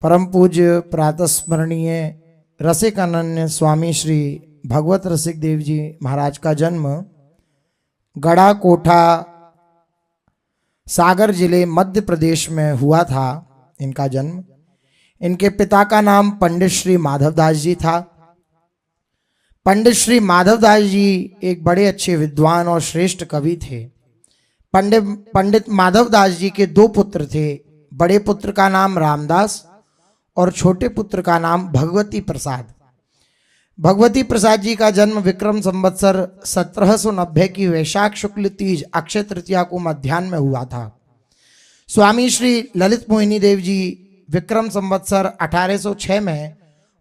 परम पूज्य प्रातस्मरणीय रसिक अनन्य स्वामी श्री भगवत रसिक देव जी महाराज का जन्म गड़ा कोठा सागर जिले मध्य प्रदेश में हुआ था। इनका जन्म, इनके पिता का नाम पंडित श्री माधवदास जी था। पंडित श्री माधवदास जी एक बड़े अच्छे विद्वान और श्रेष्ठ कवि थे। पंडित माधवदास जी के दो पुत्र थे। बड़े पुत्र का नाम रामदास और छोटे पुत्र का नाम भगवती प्रसाद। भगवती प्रसाद जी का जन्म विक्रम संवत्सर 1790 की वैशाख शुक्ल तीज अक्षय तृतीया को मध्याह्न में हुआ था। स्वामी श्री ललित मोहिनी देव जी विक्रम संवत्सर 1806 में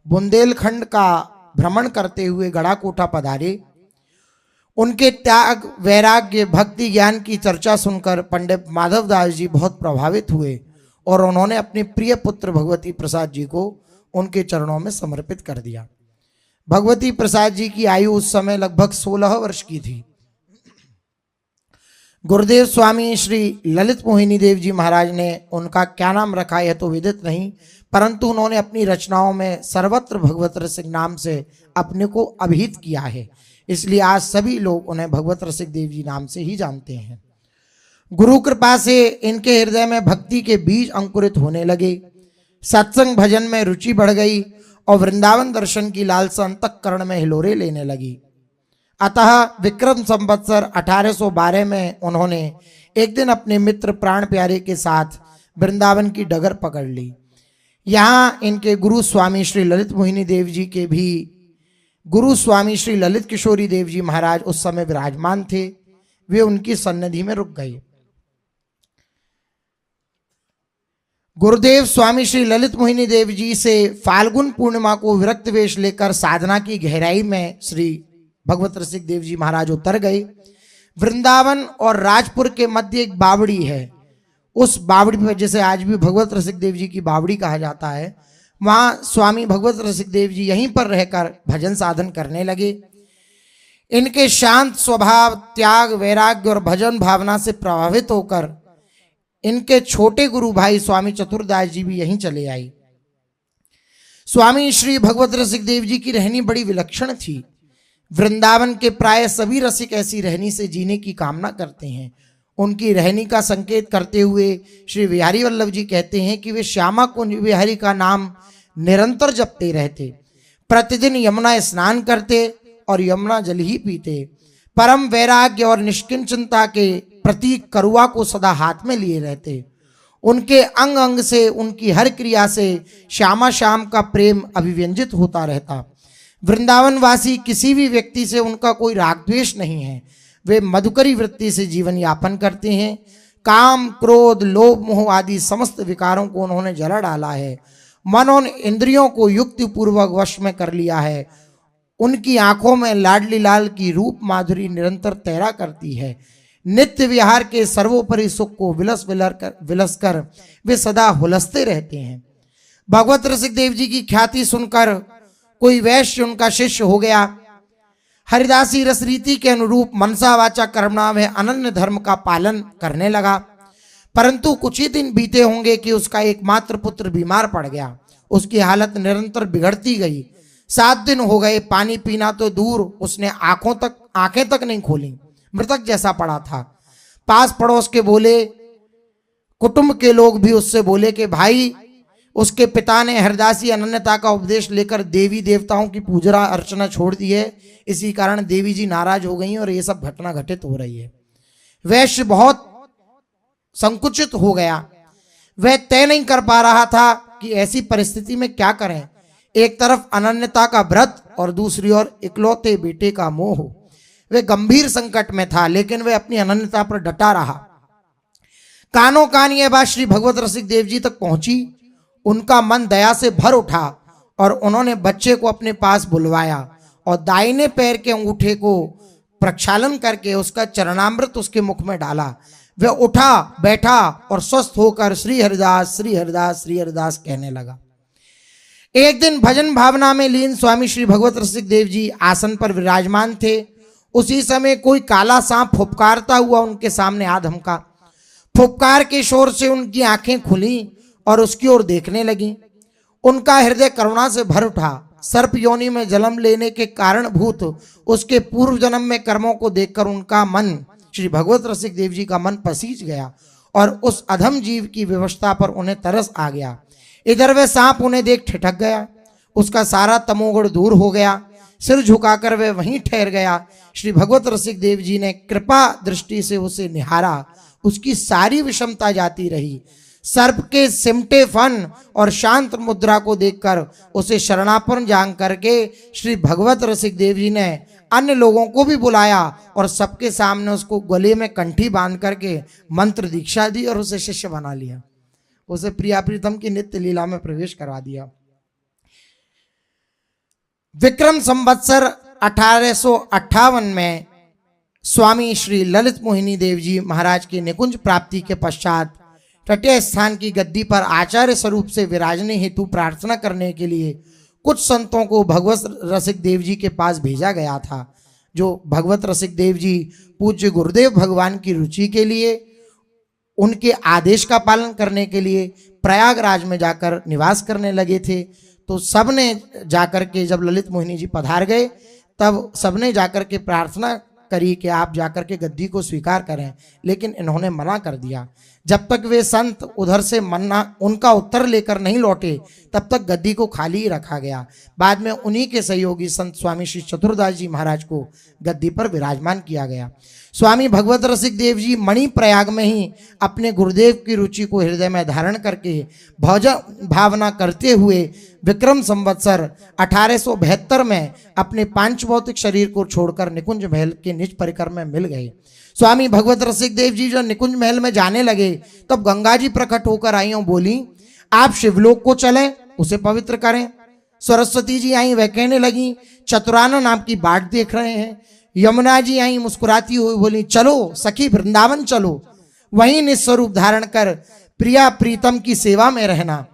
बुंदेलखंड का भ्रमण करते हुए गड़ा कोठा पधारे। उनके त्याग, वैराग्य, भक्ति, ज्ञान की चर्चा सुनकर पंडित माधवदास जी बहुत प्रभावित हुए और उन्होंने अपने प्रिय पुत्र भगवती प्रसाद जी को उनके चरणों में समर्पित कर दिया। भगवती प्रसाद जी की आयु उस समय लगभग 16 वर्ष की थी। गुरुदेव स्वामी श्री ललित मोहिनी देव जी महाराज ने उनका क्या नाम रखा यह तो विदित नहीं, परंतु उन्होंने अपनी रचनाओं में सर्वत्र भगवत रसिक नाम से अपने को अभिहित किया है। इसलिए आज सभी लोग उन्हें भगवत रसिक देव जी नाम से ही जानते हैं। गुरु कृपा से इनके हृदय में भक्ति के बीज अंकुरित होने लगे। सत्संग भजन में रुचि बढ़ गई और वृंदावन दर्शन की लालसा अंतःकरण में हिलोरे लेने लगी। अतः विक्रम संवत्सर 1812 में उन्होंने एक दिन अपने मित्र प्राण प्यारे के साथ वृंदावन की डगर पकड़ ली। यहाँ इनके गुरु स्वामी श्री ललित मोहिनी देव जी के भी गुरु स्वामी श्री ललित किशोरी देव जी महाराज उस समय विराजमान थे। वे उनकी सन्निधि में रुक गए। गुरुदेव स्वामी श्री ललित मोहिनी देव जी से फाल्गुन पूर्णिमा को विरक्त वेश लेकर साधना की गहराई में श्री भगवत रसिक देव जी महाराज उतर गए। वृंदावन और राजपुर के मध्य एक बावड़ी है। उस बावड़ी पर, जैसे आज भी भगवत रसिक देव जी की बावड़ी कहा जाता है, वहां स्वामी भगवत रसिक देव जी यहीं पर रहकर भजन साधन करने लगे। इनके शांत स्वभाव, त्याग, वैराग्य और भजन भावना से प्रभावित होकर इनके छोटे गुरु भाई स्वामी चतुरदास जी भी यहीं चले आए। स्वामी श्री भगवत रसिक देव जी की रहनी बड़ी विलक्षण थी। वृंदावन के प्राय सभी रसिक ऐसी रहनी से जीने की कामना करते हैं। उनकी रहनी का संकेत करते हुए श्री बिहारी वल्लभ जी कहते हैं कि वे श्यामा कुंज बिहारी का नाम निरंतर जपते रहते, प्रतिदिन यमुना स्नान करते और यमुना जल ही पीते। परम वैराग्य और निष्किंचनता के प्रतीक करुआ को सदा हाथ में लिए रहते। उनके अंग अंग से, उनकी हर क्रिया से श्यामा श्याम का प्रेम अभिव्यंजित होता रहता। वृंदावन वासी किसी भी व्यक्ति से उनका कोई राग द्वेष नहीं है। वे मधुकरी वृत्ति से जीवन यापन करते हैं। काम, क्रोध, लोभ, मोह आदि समस्त विकारों को उन्होंने जला डाला है। मन और इंद्रियों को युक्ति पूर्वक वश में कर लिया है। उनकी आंखों में लाडली लाल की रूप माधुरी निरंतर तैरा करती है। नित्य विहार के सर्वोपरि सुख को विलस कर वे सदा हुलसते रहते हैं। भगवत रसिक देव जी की ख्याति सुनकर कोई वैश्य उनका शिष्य हो गया। हरिदासी रस रीति के अनुरूप मनसा वाचा कर्मणा वह अनन्य धर्म का पालन करने लगा। परंतु कुछ ही दिन बीते होंगे कि उसका एकमात्र पुत्र बीमार पड़ गया। उसकी हालत निरंतर बिगड़ती गई। 7 दिन हो गए, पानी पीना तो दूर, उसने आंखें तक नहीं खोली, मृतक जैसा पड़ा था। पास पड़ोस के बोले, कुटुंब के लोग भी उससे बोले कि भाई, उसके पिता ने हरिदासी अनन्यता का उपदेश लेकर देवी देवताओं की पूजा अर्चना छोड़ दी है। इसी कारण देवी जी नाराज हो गई और ये सब घटना घटित हो रही है। वैश्य बहुत संकुचित हो गया। वह तय नहीं कर पा रहा था कि ऐसी परिस्थिति में क्या करें। एक तरफ अनन्यता का व्रत और दूसरी ओर इकलौते बेटे का मोह। वह गंभीर संकट में था, लेकिन वह अपनी अनन्यता पर डटा रहा। कानों कान यह बात श्री भगवत रसिक देव जी तक पहुंची। उनका मन दया से भर उठा और उन्होंने बच्चे को अपने पास बुलवाया और दाहिने पैर के अंगूठे को प्रक्षालन करके उसका चरणामृत उसके मुख में डाला। वह उठा, बैठा और स्वस्थ होकर श्री हरिदास, श्री हरिदास, श्री हरिदास कहने लगा। एक दिन भजन भावना में लीन स्वामी श्री भगवत रसिक देव जी आसन पर विराजमान थे। उसी समय कोई काला सांप फुफकारता हुआ उनके सामने आ धमका। फुफकार के शोर से उनकी आंखें खुली और उसकी ओर देखने लगी। उनका हृदय करुणा से भर उठा। सर्प योनि में जन्म लेने के कारणभूत उसके पूर्व जन्म में कर्मों को देखकर उनका मन, श्री भगवत रसिक देव जी का मन पसीज गया और उस अधम जीव की व्यवस्था पर उन्हें तरस आ गया। इधर वह सांप उन्हें देख ठिठक गया, उसका सारा तमोगुण दूर हो गया। सिर झुकाकर वह वहीं ठहर गया। श्री भगवत रसिक देव जी ने कृपा दृष्टि से उसे निहारा, उसकी सारी विषमता जाती रही। सर्प के सिमटे फन और शांत मुद्रा को देखकर उसे शरणापन्न जान करके श्री भगवत रसिक देव जी ने अन्य लोगों को भी बुलाया और सबके सामने उसको गले में कंठी बांध करके मंत्र दीक्षा दी और उसे शिष्य बना लिया। उसे प्रिया प्रीतम की नित्य लीला में प्रवेश करवा दिया। विक्रम संवत्सर 1858 में स्वामी श्री ललित मोहिनी देव जी महाराज की निकुंज प्राप्ति के पश्चात तटीय स्थान की गद्दी पर आचार्य स्वरूप से विराजने हेतु प्रार्थना करने के लिए कुछ संतों को भगवत रसिक देव जी के पास भेजा गया था, जो भगवत रसिक देव जी पूज्य गुरुदेव भगवान की रुचि के लिए, उनके आदेश का पालन करने के लिए प्रयागराज में जाकर निवास करने लगे थे। तो सबने जाकर के, जब ललित मोहिनी जी पधार गए तब सबने जाकर के प्रार्थना करी कि आप जाकर के गद्दी को स्वीकार करें, लेकिन इन्होंने मना कर दिया। जब तक वे संत उधर से मना उनका उत्तर लेकर नहीं लौटे तब तक गद्दी को खाली ही रखा गया। बाद में उन्हीं के सहयोगी संत स्वामी श्री चतुरदास जी महाराज को गद्दी पर विराजमान किया गया। स्वामी भगवत रसिक देव जी मणि प्रयाग में ही अपने गुरुदेव की रुचि को हृदय में धारण करके भोजन भावना करते हुए विक्रम संवत्सर 1872 में अपने पांच भौतिक शरीर को छोड़कर निकुंज महल के निज परिकर में मिल गए। स्वामी भगवत रसिक देव जी जो निकुंज महल में जाने लगे तब गंगा जी प्रकट होकर आई और बोली, आप शिवलोक को चलें, उसे पवित्र करें। सरस्वती जी आई, वह कहने लगी, चतुरानन आपकी बाट देख रहे हैं। यमुना जी आई, मुस्कुराती हुई बोली, चलो सखी वृंदावन चलो, वहीं निस्वरूप धारण कर प्रिया प्रीतम की सेवा में रहना।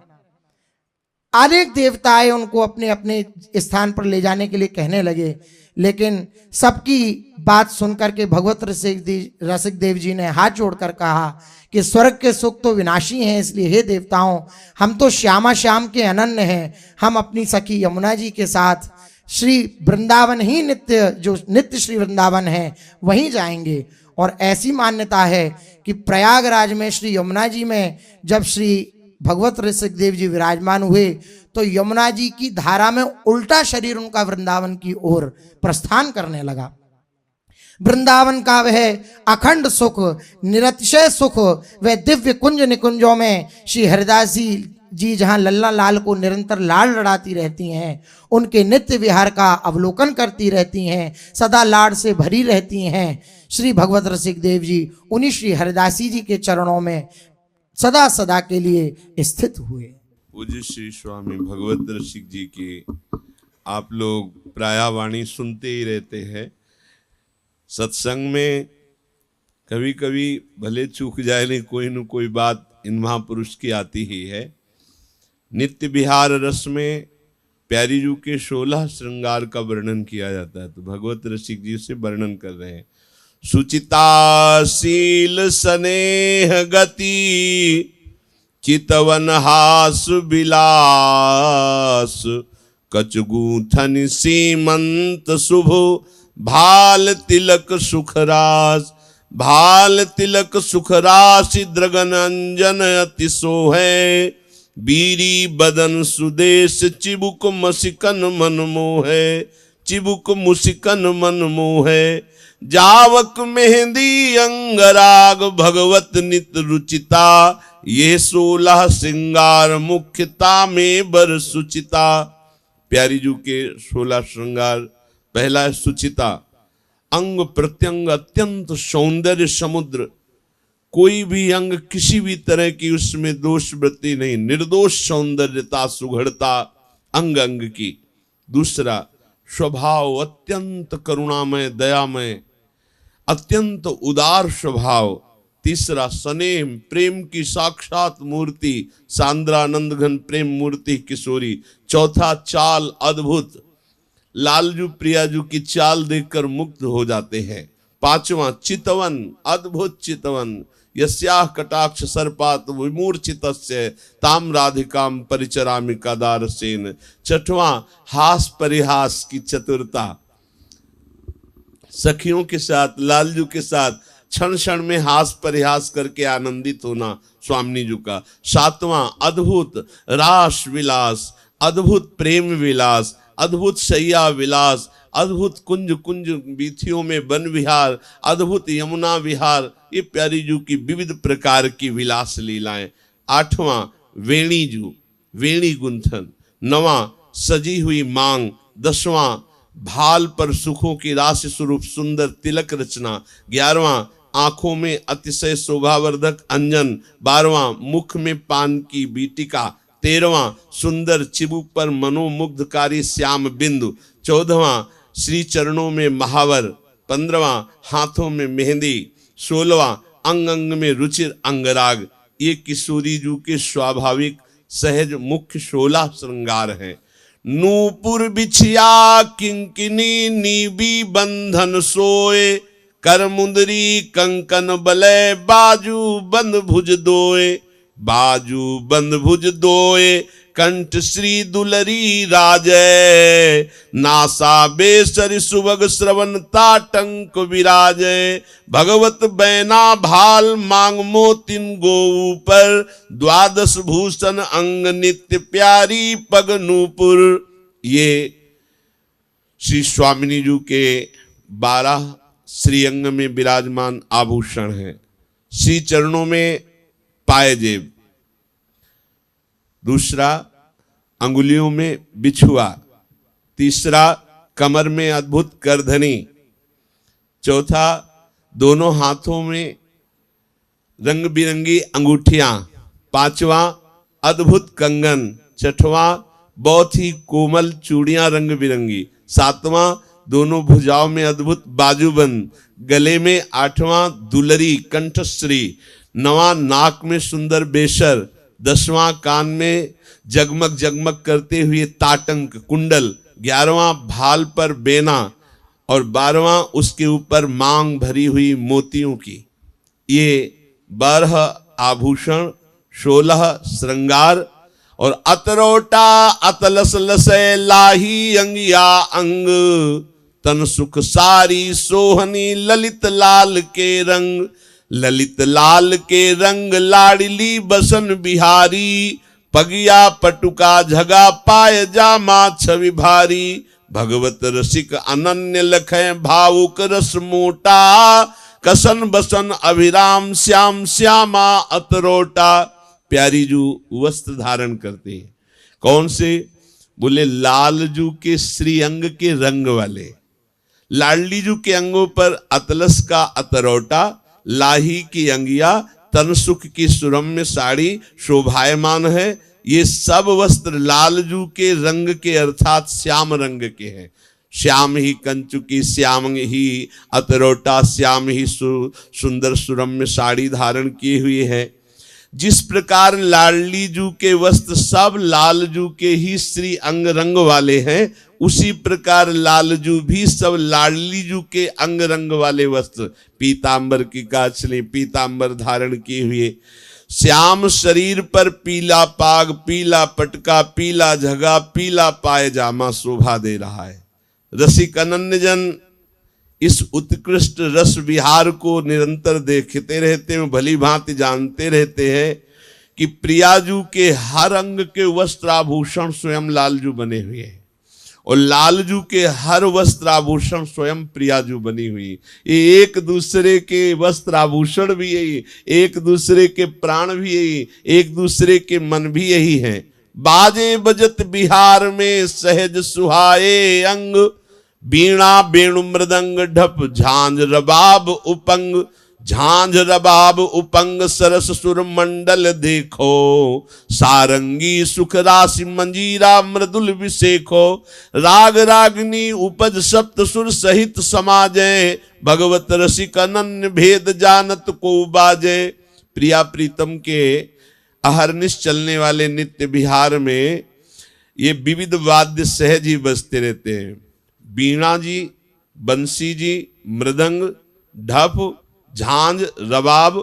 अनेक देवता आए, उनको अपने अपने स्थान पर ले जाने के लिए कहने लगे, लेकिन सबकी बात सुनकर के भगवत रसिक देव जी ने हाथ जोड़कर कहा कि स्वर्ग के सुख तो विनाशी हैं, इसलिए हे देवताओं, हम तो श्यामा श्याम के अनन्य हैं। हम अपनी सखी यमुना जी के साथ श्री वृंदावन ही नित्य, जो नित्य श्री वृंदावन है, वहीं जाएंगे। और ऐसी मान्यता है कि प्रयागराज में श्री यमुना जी में जब श्री भगवत रसिक देव जी विराजमान हुए तो यमुना जी की धारा में उल्टा शरीर उनका वृंदावन की ओर प्रस्थान करने लगा। वृंदावन का वह अखंड सुख, निरतिशय सुख, वह दिव्य कुंज निकुंजों में श्री हरिदासी जी जहां लल्ला लाल को निरंतर लाड़ लड़ाती रहती हैं, उनके नित्य विहार का अवलोकन करती रहती हैं, सदा लाड़ से भरी रहती हैं, श्री भगवत रसिक देव जी उन्हीं श्री हरिदासी जी के चरणों में सदा सदा के लिए स्थित हुए। पूज्य श्री स्वामी भगवत रसिक जी की आप लोग प्रायवाणी सुनते ही रहते हैं। सत्संग में कभी कभी भले चूक जाए नहीं, कोई न कोई बात इन महापुरुष की आती ही है। नित्य विहार रस में प्यारी जू के 16 श्रृंगार का वर्णन किया जाता है, तो भगवत रसिक जी से वर्णन कर रहे हैं। सुचिताशील स्नेह गति, चितवन हास विलास, कचगूथन सीमंत शुभ, भाल तिलक सुखरास, भाल तिलक सुखरास, द्रगन अंजन अति सोहे, बीरी बदन सुदेश, चिबुक मसिकन मन मोहे, चिबुक मुसिकन मन मोहे, जावक मेहंदी अंगराग, भगवत नित रुचिता, ये 16 श्रृंगार मुख्यता में बर सुचिता। प्यारी जू के 16 श्रृंगार, पहला है सुचिता, अंग प्रत्यंग अत्यंत सौंदर्य समुद्र, कोई भी अंग किसी भी तरह की उसमें दोष वृत्ति नहीं, निर्दोष सौंदर्यता सुघड़ता अंग अंग की। दूसरा स्वभाव अत्यंत करुणामय दयामय, अत्यंत उदार स्वभाव। तीसरा स्नेह, प्रेम की साक्षात मूर्ति, सांद्रानंद घन प्रेम मूर्ति किशोरी। चौथा चाल अद्भुत, लालजू प्रियाजू की चाल देखकर मुग्ध हो जाते हैं। पांचवा चितवन, अद्भुत चितवन, यस्याः कटाक्ष सर्पात विमूर्छितस्य ताम राधिकाम परिचरामि कदारसेन। छठवां, हास परिहास की चतुरता, सखियों के साथ, लालजू के साथ क्षण क्षण में हास परिहास करके आनंदित होना स्वामिनी जी का। सातवां, अद्भुत रास विलास, अद्भुत प्रेम विलास, अद्भुत शैया विलास, अद्भुत कुंज कुंज बीथियों में वन विहार, अद्भुत यमुना विहार, ये प्यारी जू की विविध प्रकार की विलास लीलाएं। आठवां, वेणी जू, वेणी गुंथन। नवां, सजी हुई मांग। दसवां, भाल पर सुखों की राशि स्वरूप सुंदर तिलक रचना। 11वां, आंखों में अतिशय शोभावर्धक अंजन। 12वां, मुख में पान की बीटिका। 13वां, सुंदर चिबुक पर मनोमुग्धकारी श्याम बिंदु। 14वां, श्री चरणों में महावर। 15वां, हाथों में मेहंदी। 16वां, अंग अंग में रुचिर अंगराग। ये किशोरी जू के स्वाभाविक सहज मुख्य 16 श्रृंगार हैं। नूपुर बिछिया किंकिनी नीबी बंधन सोए, कर मुंदरी कंकन बलय बाजू बंद भुज दोए। बाजू बंद भुज दोए कंठ श्री दुलरी राजय, नासा बेसर सुभग श्रवण ताटंक विराजय। भगवत बैना भाल मांग मोतिन गो ऊपर, द्वादश भूषण अंग नित्य प्यारी पग नूपुर। ये श्री स्वामिनी जी के 12 श्रीअंग में विराजमान आभूषण हैं। श्री चरणों में पायजेब। दूसरा, अंगुलियों में बिछुआ। तीसरा, कमर में अद्भुत करधनी। चौथा, दोनों हाथों में रंग बिरंगी अंगूठियां। 5वां, अद्भुत कंगन। 6वां, बहुत ही कोमल चूड़ियां रंग बिरंगी। 7वां, दोनों भुजाओं में अद्भुत बाजूबंद। गले में 8वां, दुलरी कंठश्री। 9वां, नाक में सुंदर बेसर। 10वां, कान में जगमग जगमग करते हुए ताटंक कुंडल। 11वां, भाल पर बेना। और 12वां, उसके ऊपर मांग भरी हुई मोतियों की। ये 12 आभूषण, 16 श्रृंगार। और अतरोटा अतलस लसय लाही अंगिया अंग, तन सुख सारी सोहनी ललित लाल के रंग। ललित लाल के रंग लाडली बसन बिहारी, पगिया पटुका झगा पाय जामा छवि भारी। भगवत रसिक अनन्य लखय भावुक रस मोटा, कसन बसन अभिराम श्याम श्यामा अतरोटा। प्यारी जू वस्त्र धारण करते हैं। कौन से? बोले लाल जू के श्री अंग के रंग वाले। लाडली जू के अंगों पर अतलस का अतरौटा, लाही की अंगिया, तनसुख की सुरम्य साड़ी शोभायमान है। ये सब वस्त्र लालजू के रंग के अर्थात श्याम रंग के हैं। श्याम ही कंचुकी, श्याम ही अतरौटा, श्याम ही सुंदर सुरम्य साड़ी धारण किए हुए है। जिस प्रकार लाडली जू के वस्त्र सब लालजू के ही श्री अंग रंग वाले हैं, उसी प्रकार लालजू भी सब लाडली जू के अंग रंग वाले वस्त्र, पीतांबर की काछली, पीतांबर धारण किए हुए। श्याम शरीर पर पीला पाग, पीला पटका, पीला झगा, पीला पायजामा शोभा दे रहा है। रसिक अनन्य जन इस उत्कृष्ट रस विहार को निरंतर देखते रहते हैं, भली भांति जानते रहते हैं कि प्रियाजू के हर अंग के वस्त्र आभूषण स्वयं लालजू बने हुए हैं और लालजू के हर वस्त्र आभूषण स्वयं प्रियाजू बनी हुई। ये एक दूसरे के वस्त्र आभूषण भी यही, एक दूसरे के प्राण भी यही, एक दूसरे के मन भी यही है। बाजे बजत बिहार में सहज सुहाए अंग, बीणा बेणु मृदंग ढप झांझ रबाब उपंग। झांझ रबाब उपंग सरस सुर मंडल देखो, सारंगी सुख राशि मंजीरा मृदुल विशेखो। राग रागनी उपज सप्त सुर सहित समाजे, भगवत रसिक अनन्य भेद जानत को बाजे। प्रिया प्रीतम के अहरनिश चलने वाले नित्य बिहार में ये विविध वाद्य सहज ही बजते रहते हैं। बीणा जी, बंसी जी, मृदंग, ढप, झांझ, रबाब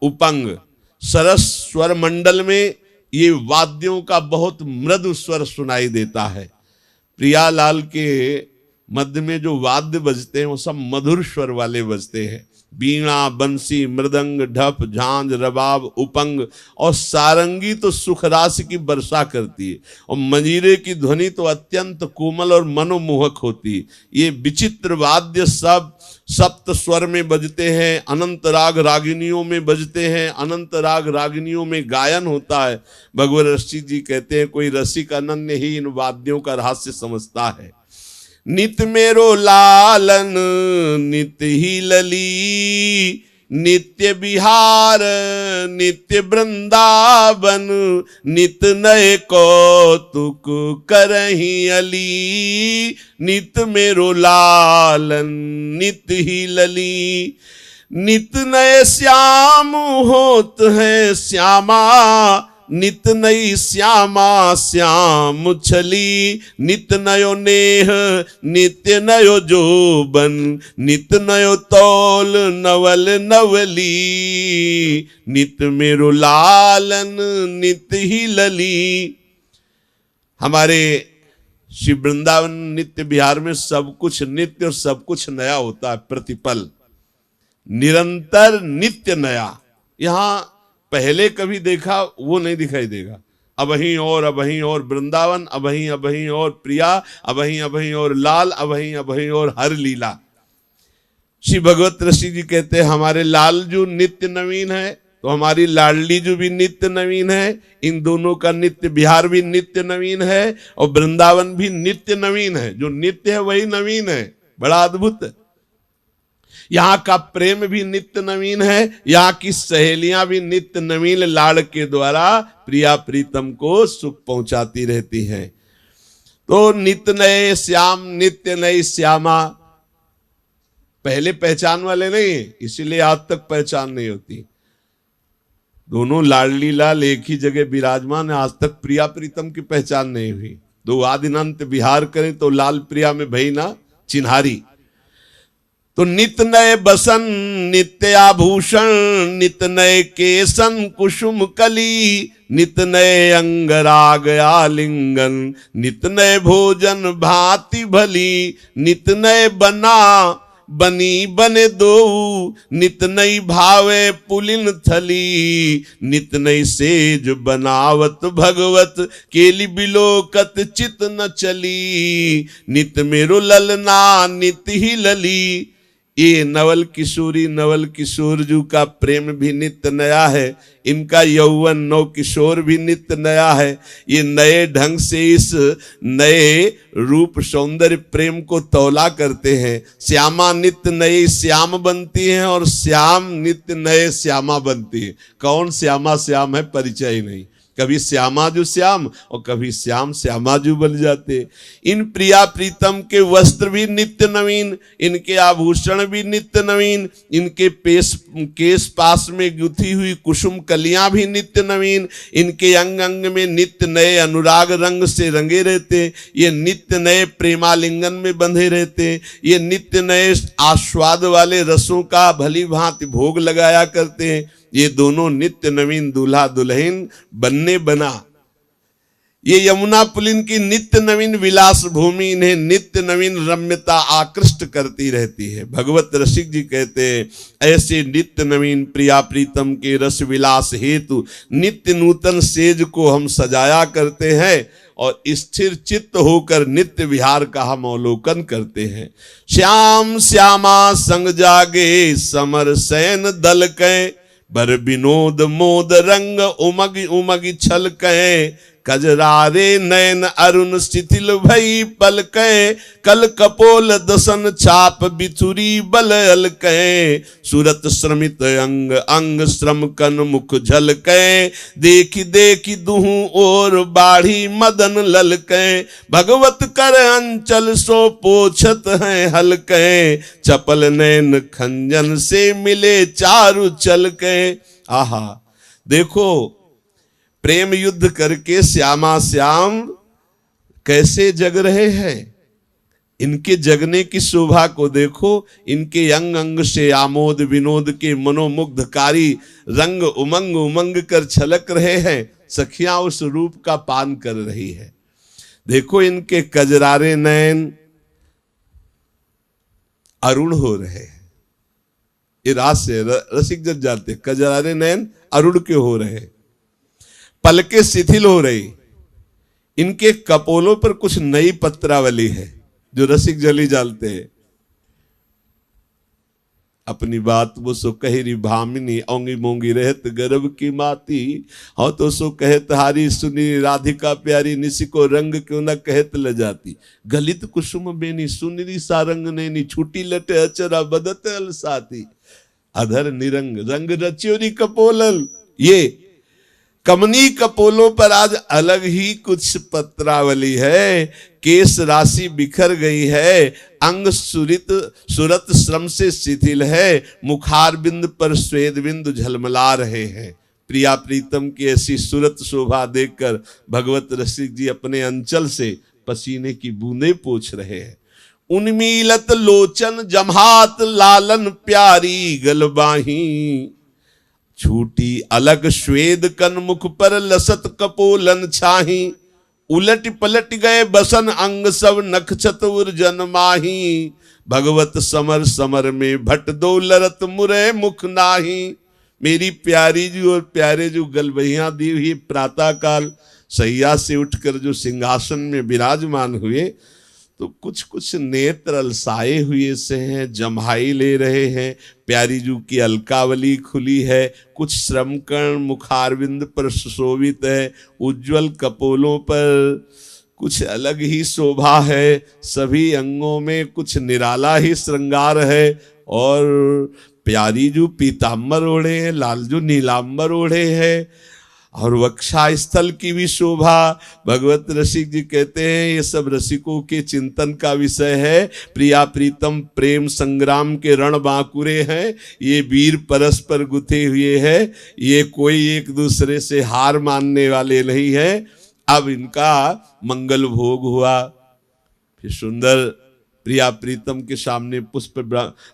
उपंग। सरस स्वर मंडल में ये वाद्यों का बहुत मृदु स्वर सुनाई देता है। प्रियालाल के मध्य में जो वाद्य बजते हैं वो सब मधुर स्वर वाले बजते हैं। बीणा, बंसी, मृदंग, ढप, झांझ, रबाब, उपंग और सारंगी तो सुख राशि की वर्षा करती है, और मंजीरे की ध्वनि तो अत्यंत कोमल और मनोमोहक होती है। ये विचित्र वाद्य सब सप्त स्वर में बजते हैं, अनंत राग रागिनियों में बजते हैं, अनंत राग रागिनियों में गायन होता है। भगवत रसिक जी कहते हैं कोई रसिक अनन्य ही इन वाद्यों का रहस्य समझता है। नित मेरो लालन नित ही लली, नित्य बिहार नित्य वृंदावन, नित नए कौतुक करही अली। नित मेरो लालन नित ही लली, नित नए श्याम होत है श्यामा, नित नई श्यामा श्याम छली। नित नयो नेह नित्य नयो जोबन, नित नयो तौल नवल नवली। नित मेरो लालन नित ही लली। हमारे श्री वृंदावन नित्य बिहार में सब कुछ नित्य और सब कुछ नया होता है, प्रतिपल निरंतर नित्य नया। यहाँ पहले कभी देखा वो नहीं दिखाई देगा। अबहीं और वृंदावन, अबहीं और प्रिया, अबहीं और लाल, अबहीं और हर लीला। श्री भगवत ऋषि जी कहते हैं हमारे लाल जो नित्य नवीन है तो हमारी लाडली जो भी नित्य नवीन है। इन दोनों का नित्य बिहार भी नित्य नवीन है और वृंदावन भी नित्य नवीन है। जो नित्य है वही नवीन है, बड़ा अद्भुत। यहाँ का प्रेम भी नित्य नवीन है, यहाँ की सहेलियां भी नित्य नवीन लाड़ के द्वारा प्रिया प्रीतम को सुख पहुंचाती रहती हैं। तो नित्य नए श्याम नित्य नई श्यामा, पहले पहचान वाले नहीं है, इसीलिए आज तक पहचान नहीं होती। दोनों लाडली लाल एक ही जगह विराजमान है, आज तक प्रिया प्रीतम की पहचान नहीं हुई। दो आदिनांत विहार करें तो लाल प्रिया में भई ना चिन्हारी। तो नित नए बसन नित्य आभूषण, नित नए केसन कुसुम कली, नित नए अंगराग आलिंगन, नित नए भोजन भांति भली। नित नए बना बनी बने दो, नित नई भावे पुलिन थली। नित नई सेज बनावत भगवत, केली बिलोकत चित न चली। नित मेरो ललना नित ही लली। ये नवल किशोर जू का प्रेम भी नित्य नया है, इनका यौवन नव किशोर भी नित्य नया है। ये नए ढंग से इस नए रूप सौंदर्य प्रेम को तौला करते हैं। श्यामा नित्य नई श्याम बनती हैं और श्याम नित्य नए श्यामा बनती है। कौन श्यामा श्याम है परिचय ही नहीं। कभी श्यामाजू श्याम और कभी श्याम श्यामाजू बन जाते। इन प्रिया प्रीतम के वस्त्र भी नित्य नवीन, इनके आभूषण भी नित्य नवीन, इनके केस पास में गुथी हुई कुसुम कलियां भी नित्य नवीन, इनके अंग अंग में नित्य नए अनुराग रंग से रंगे रहते, ये नित्य नए प्रेमालिंगन में बंधे रहते, ये नित्य नए आस्वाद वाले रसों का भली भांति भोग लगाया करते हैं। ये दोनों नित्य नवीन दूल्हा दुल्हन बनने बना। ये यमुना पुलिन की नित्य नवीन विलास भूमि इन्हें नित्य नवीन रम्यता आकृष्ट करती रहती है। भगवत रसिक जी कहते हैं ऐसे नित्य नवीन प्रिया प्रीतम के रस विलास हेतु नित्य नूतन सेज को हम सजाया करते हैं और स्थिर चित्त होकर नित्य विहार का हम अवलोकन करते हैं। श्याम श्यामा संग जागे समर सैन दल कै, बर विनोद मोद रंग उमग उमग छल कै। कजरारे नयन अरुण शिथिल भई पल कै, कल कपोल दसन छाप बिथुरी बल अल कै। सूरत श्रमित अंग अंग श्रम कन मुख झल कै, देखी देखी दुहु और बाढ़ी मदन लल कै। भगवत कर अंचल सो पोछत है हल कै, चपल नैन खंजन से मिले चारु चल कै। आहा देखो प्रेम युद्ध करके श्यामा श्याम कैसे जग रहे हैं। इनके जगने की शोभा को देखो, इनके अंग अंग से आमोद विनोद के मनोमुग्धकारी रंग उमंग उमंग कर छलक रहे हैं। सखियां उस रूप का पान कर रही है। देखो इनके कजरारे नयन अरुण हो रहे हैं। ये रास से रसिक जन जानते, कजरारे नयन अरुण के हो रहे, पलके शिथिल हो रही। इनके कपोलों पर कुछ नई पत्रावली है जो रसिक जली जानते हैं। अपनी बात वो सो कही भामिनी, औंगी मोंगी रहत गर्भ की माती। हाँ तो सो कहत हारी सुनी राधिका प्यारी, निसी को रंग क्यों न कहत ल जाती। गलित कुसुम बेनी सुनरी सारंग नैनी, छूटी लटे अचरा बदत अलसाती। अधर निरंग रंग रच्योरी कपोलल। ये कमनी कपोलों पर आज अलग ही कुछ पत्रावली है। केस राशि बिखर गई है, अंग सुरत श्रम से शिथिल है। मुखार बिंद पर श्वेत बिंदु झलमला रहे हैं। प्रिया प्रीतम की ऐसी सूरत शोभा देखकर भगवत रसिक जी अपने अंचल से पसीने की बूंदें पोंछ रहे हैं। उन्मीलत लोचन जम्हात लालन प्यारी गलबाही, छूटी अलग श्वेद कन मुख पर लसत कपोलन छाही। उलट पलट गए बसन अंग सब नख चतुर जनमाही। भगवत समर समर में भट दो लरत मुरे मुख नाही। मेरी प्यारी जी और प्यारे जो गलबहियां दी हुई प्रातः काल सैया से उठकर जो सिंहासन में विराजमान हुए, तो कुछ कुछ नेत्र अलसाए हुए से हैं, जम्हाई ले रहे हैं। प्यारी जू की अलकावली खुली है, कुछ श्रमकर्ण मुखारविंद पर सुशोभित है। उज्जवल कपोलों पर कुछ अलग ही शोभा है। सभी अंगों में कुछ निराला ही श्रृंगार है। और प्यारी जू पीताम्बर ओढ़े हैं, लालजू नीलांबर ओढ़े हैं। और वक्षा स्थल की भी शोभा। भगवत रसिक जी कहते हैं ये सब रसिकों के चिंतन का विषय है। प्रिया प्रीतम प्रेम संग्राम के रण बांकुरे हैं। ये वीर परस्पर गुथे हुए हैं। ये कोई एक दूसरे से हार मानने वाले नहीं है। अब इनका मंगल भोग हुआ। फिर सुंदर प्रिया प्रीतम के सामने पुष्प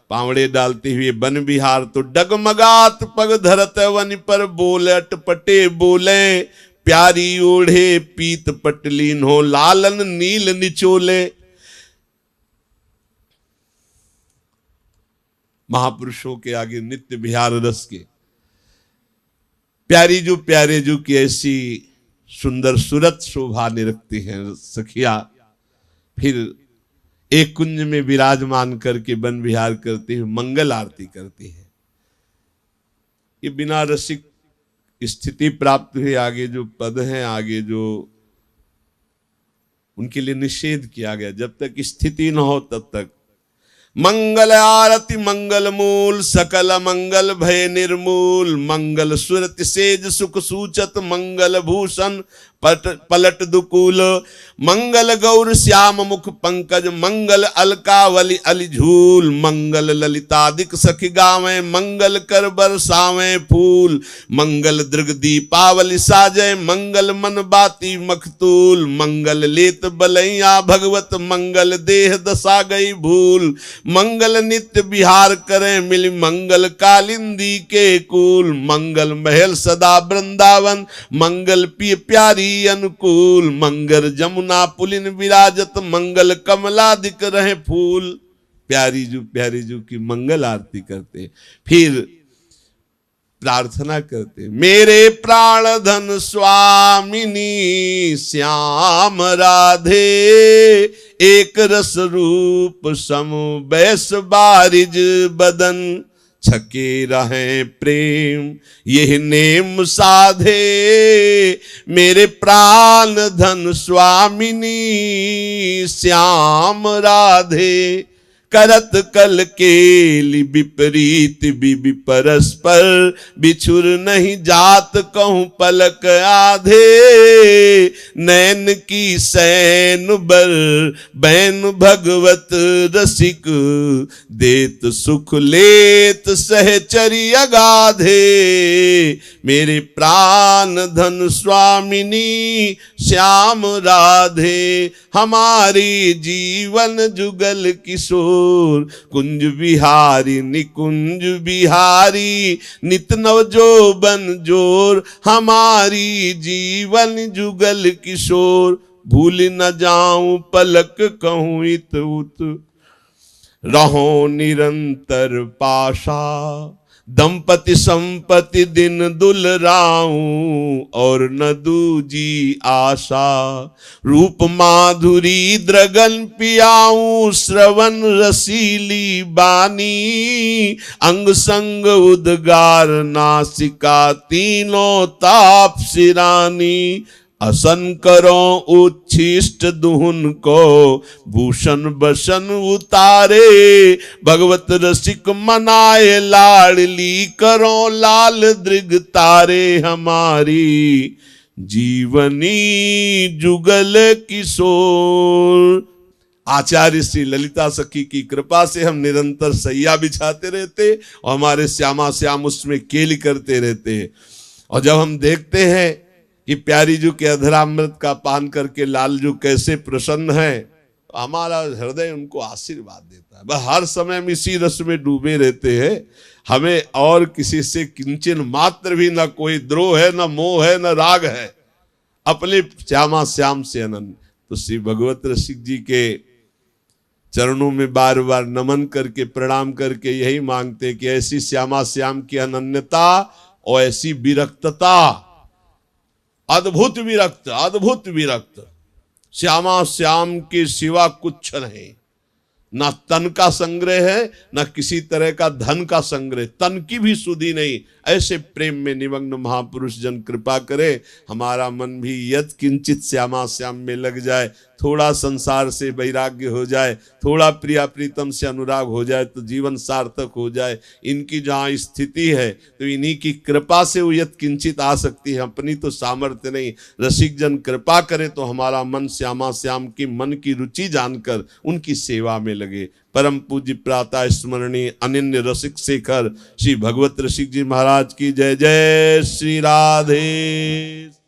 पावड़े डालते हुए वन विहार, तो डगमगात पग धरत वन पर बोलट पटे बोले। प्यारी ओढ़े पीत पटलीन हो लालन नील निचोले। महापुरुषों के आगे नित्य विहार रस के प्यारी जो प्यारे जो की ऐसी सुंदर सूरत शोभा निरखती हैं सखिया। फिर एक कुंज में विराजमान करके वन विहार करते हुए मंगल आरती करती है। ये बिना रसिक स्थिति प्राप्त हुए आगे जो पद हैं, आगे जो उनके लिए निषेध किया गया। जब तक स्थिति न हो तब तक मंगल आरती मंगल मूल, सकल मंगल भय निर्मूल। मंगल सुरत सेज सुख सूचत, मंगल भूषण पलट दुकूल। मंगल गौर श्याम मुख पंकज, मंगल अलकावली अलिझूल। मंगल ललितादिक सखी गावें, मंगल कर बरसावें फूल। मंगल दृग दीपावली साजय, मंगल मन बाती मखतूल। मंगल लेत बलैया भगवत, मंगल देह दशा गई भूल। मंगल नित्य विहार करें मिली, मंगल कालिंदी के कूल। मंगल महल सदा वृंदावन, मंगल पिय प्यारी अनुकूल। मंगल जमुना पुलिन विराजत, मंगल कमलादिक रहे फूल। प्यारी जू की मंगल आरती करते, फिर प्रार्थना करते। मेरे प्राण धन स्वामिनी श्याम राधे, एक रस रूप सम बैस बारिज बदन। छके रहे प्रेम यह नेम साधे, मेरे प्राण धन स्वामिनी श्याम राधे। करत कल केली विपरीत बिबि परस्पर बिछुर नहीं जात कहूं पलक आधे नैन की सैन बर बैन भगवत रसिक देत सुख लेत सहचरी अगाधे मेरे प्राण धन स्वामिनी श्याम राधे हमारी जीवन जुगल किशोर कुंज बिहारी निकुंज बिहारी नित नव जोबन जोर हमारी जीवन जुगल किशोर भूल न जाऊं पलक कहूं इत उत रहो निरंतर पाशा दंपति संपत्ति दिन दुलराऊं और न दूजी आशा रूप माधुरी द्रगन पियाऊं श्रवण रसीली बानी अंग संग उद्गार नासिका तीनों ताप सिरानी असन करो उच्छिष्ट दुहुन को भूषण बसन उतारे भगवत रसिक मनाए लाडली करो लाल दृग तारे हमारी जीवनी जुगल किशोर। आचार्य श्री ललिता सखी की कृपा से हम निरंतर सैया बिछाते रहते और हमारे श्यामा श्याम उसमें केली करते रहते। और जब हम देखते हैं कि प्यारी जी के अधरामृत का पान करके लालजू कैसे प्रसन्न है, हमारा हृदय उनको आशीर्वाद देता है। वह हर समय हम इसी रस में डूबे रहते हैं। हमें और किसी से किंचन मात्र भी न कोई द्रोह है, न मोह है, न राग है, अपने श्यामा श्याम से अनन्य। तो श्री भगवत रसिक जी के चरणों में बार बार नमन करके प्रणाम करके यही मांगते कि ऐसी श्यामा श्याम की अनन्यता और ऐसी विरक्तता, अद्भुत विरक्त, अद्भुत विरक्त। श्यामा श्याम के सिवा कुछ नहीं, ना तन का संग्रह है, ना किसी तरह का धन का संग्रह, तन की भी सुधि नहीं। ऐसे प्रेम में निमग्न महापुरुष जन कृपा करे हमारा मन भी यत किंचित श्यामा श्याम में लग जाए, थोड़ा संसार से वैराग्य हो जाए, थोड़ा प्रिया प्रीतम से अनुराग हो जाए तो जीवन सार्थक हो जाए। इनकी जहाँ स्थिति है तो इन्हीं की कृपा से वो यत किंचित आ सकती है, अपनी तो सामर्थ्य नहीं। रसिक जन कृपा करे तो हमारा मन श्यामा श्याम की मन की रुचि जानकर उनकी सेवा में लगे। परम पूज्य प्रातः स्मरणीय अनन्य रसिक शेखर श्री भगवत रसिक जी महाराज की जय जय। श्री राधे।